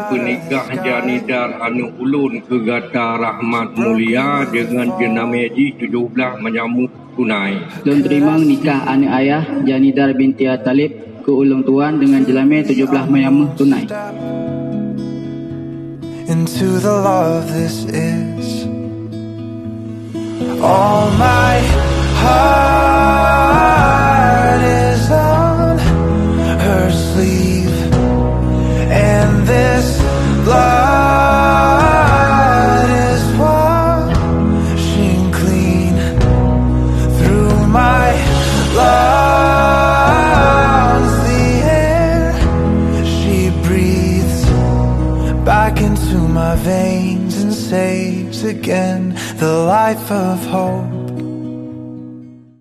penikah Janidar anu ulun ke Gata Rahmat Mulia dengan jenama Haji 17 menyambut tunai. Lun terima nikah anak ayah Janidar binti Talib ke ulung tuan dengan jelame 17 menyambut tunai. Into the love this is. All my heart is on her sleeve, and this blood is washing clean through my lungs. The air she breathes back into my veins and saves again the life of hope.